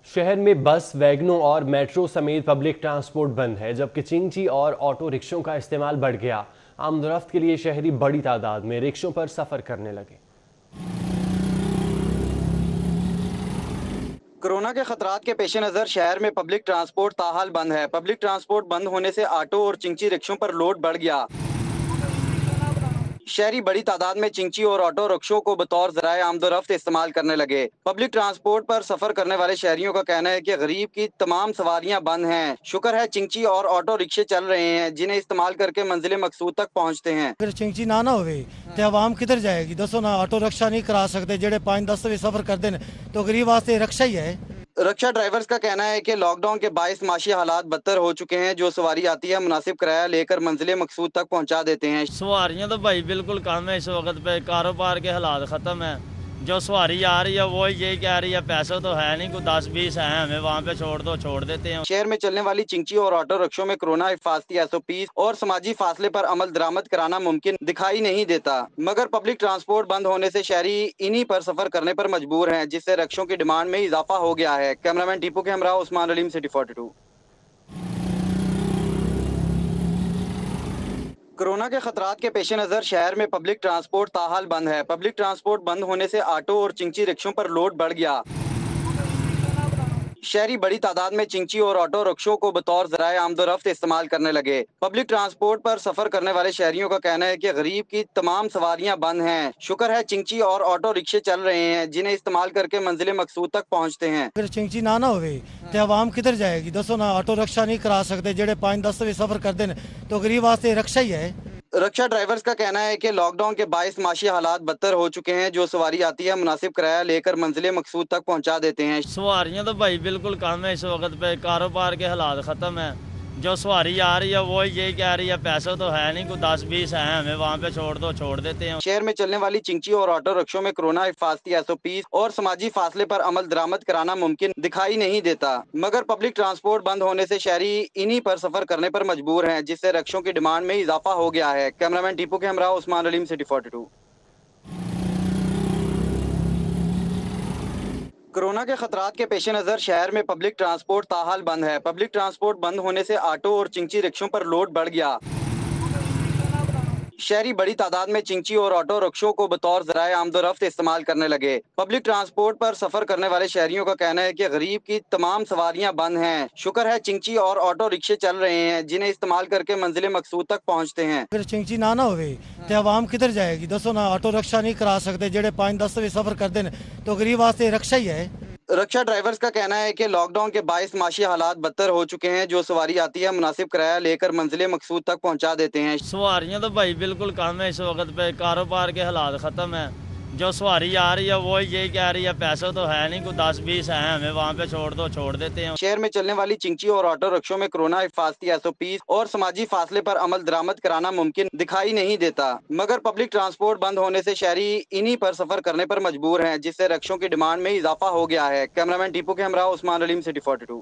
शहर में बस, वैगनों और मेट्रो समेत पब्लिक ट्रांसपोर्ट बंद है, जबकि चिंची और ऑटो रिक्शों का इस्तेमाल बढ़ गया। आमदोरफ्त के लिए शहरी बड़ी तादाद में रिक्शों पर सफर करने लगे। कोरोना के खतरात के पेश नज़र शहर में पब्लिक ट्रांसपोर्ट ताहाल बंद है। पब्लिक ट्रांसपोर्ट बंद होने से ऑटो और चिंची रिक्शों पर लोड बढ़ गया। शहरी बड़ी तादाद में चिंची और ऑटो रिक्शों को बतौर जराए आमदोरफ्त इस्तेमाल करने लगे। पब्लिक ट्रांसपोर्ट पर सफर करने वाले शहरियों का कहना है कि गरीब की तमाम सवारियां बंद हैं। शुक्र है चिंची और ऑटो रिक्शे चल रहे हैं, जिन्हें इस्तेमाल करके मंजिल मकसूद तक पहुंचते हैं। अगर चिंची ना होवे तो आवाम किधर जाएगी? दसो ना, ऑटो रिक्शा नहीं करा सकते जेडे 5-10 बजे सफर करते हैं, तो गरीब वास्ते रिक्शा ही है। रिक्शा ड्राइवर्स का कहना है कि लॉकडाउन के बायस माशी हालात बदतर हो चुके हैं। जो सवारी आती है मुनासिब किराया लेकर मंजिल मकसूद तक पहुंचा देते हैं। सवारियां तो भाई बिल्कुल कम है इस वक्त पे, कारोबार के हालात ख़त्म है। जो सवारी आ रही है वो यही कह रही है पैसे तो है नहीं, कोई 10-20 है, हमें वहाँ पे छोड़ दो, छोड़ देते हैं। शहर में चलने वाली चिंची और ऑटो रिक्शों में कोरोना हिफाजती SOP और समाजी फासले पर अमल दरामद कराना मुमकिन दिखाई नहीं देता, मगर पब्लिक ट्रांसपोर्ट बंद होने से शहरी इन्हीं पर सफर करने पर मजबूर हैं, जिससे रिक्शों की डिमांड में इजाफा हो गया है। कैमरामैन टीपू के हमरा उस्मान अलीम, सिटी 42। कोरोना के खतरात के पेश नज़र शहर में पब्लिक ट्रांसपोर्ट ताहाल बंद है। पब्लिक ट्रांसपोर्ट बंद होने से ऑटो और चिंची रिक्शों पर लोड बढ़ गया। शहरी बड़ी तादाद में चिंची और ऑटो रिक्शों को बतौर जराए आमदोरफ्त इस्तेमाल करने लगे। पब्लिक ट्रांसपोर्ट पर सफर करने वाले शहरियों का कहना है कि गरीब की तमाम सवारियां बंद हैं। शुक्र है चिंची और ऑटो रिक्शे चल रहे हैं, जिन्हें इस्तेमाल करके मंजिल मकसूद तक पहुंचते हैं। अगर चिंची ना होवे तो आवाम किधर जाएगी? दसो ना, ऑटो रिक्शा नहीं करा सकते जेडे 5-10 बजे सफर करते हैं, तो गरीब वास्ते रिक्शा ही है। रिक्शा ड्राइवर्स का कहना है कि लॉकडाउन के बायस माशी हालात बदतर हो चुके हैं। जो सवारी आती है मुनासिब किराया लेकर मंजिल मकसूद तक पहुंचा देते हैं। सवारियां तो भाई बिल्कुल कम है इस वक्त पे, कारोबार के हालात ख़त्म है। जो सवारी आ रही है वो यही कह रही है पैसे तो है नहीं, कोई 10-20 है, हमें वहाँ पे छोड़ दो, छोड़ देते हैं। शहर में चलने वाली चिंची और ऑटो रिक्शों में कोरोना हिफाजती SOP और समाजी फासले पर अमल दरामद कराना मुमकिन दिखाई नहीं देता, मगर पब्लिक ट्रांसपोर्ट बंद होने से शहरी इन्हीं पर सफर करने पर मजबूर हैं, जिससे रिक्शों की डिमांड में इजाफा हो गया है। कैमरामैन टीपू के हमरा उस्मान अलीम, सिटी 42। कोरोना के खतरात के पेश नज़र शहर में पब्लिक ट्रांसपोर्ट ताहाल बंद है। पब्लिक ट्रांसपोर्ट बंद होने से ऑटो और चिंची रिक्शों पर लोड बढ़ गया। शहरी बड़ी तादाद में चिंची और ऑटो रिक्शों को बतौर जराए आमदोरफ्त इस्तेमाल करने लगे। पब्लिक ट्रांसपोर्ट पर सफर करने वाले शहरियों का कहना है कि गरीब की तमाम सवारियां बंद हैं। शुक्र है चिंची और ऑटो रिक्शे चल रहे हैं, जिन्हें इस्तेमाल करके मंजिल मकसूद तक पहुंचते हैं। अगर चिंची ना होवे तो आवाम किधर जाएगी? दसो ना, ऑटो रिक्शा नहीं करा सकते जेडे 5-10 बजे सफर करते हैं, तो गरीब वास्ते रिक्शा ही है। रिक्शा ड्राइवर्स का कहना है कि लॉकडाउन के बायस माशी हालात बदतर हो चुके हैं। जो सवारी आती है मुनासिब किराया लेकर मंजिल मकसूद तक पहुंचा देते हैं। सवारियां तो भाई बिल्कुल कम है इस वक्त पे, कारोबार के हालात ख़त्म है। जो सवारी आ रही है वो यही कह रही है पैसे तो है नहीं, कोई 10-20 है, हमें वहाँ पे छोड़ दो, छोड़ देते हैं। शहर में चलने वाली चिंची और ऑटो रिक्शों में कोरोना हिफाजती SOP और समाजी फासले पर अमल दरामद कराना मुमकिन दिखाई नहीं देता, मगर पब्लिक ट्रांसपोर्ट बंद होने से शहरी इन्हीं पर सफर करने पर मजबूर हैं, जिससे रिक्शों की डिमांड में इजाफा हो गया है। कैमरामैन टीपू के हमरा उस्मान अलीम, सिटी 42।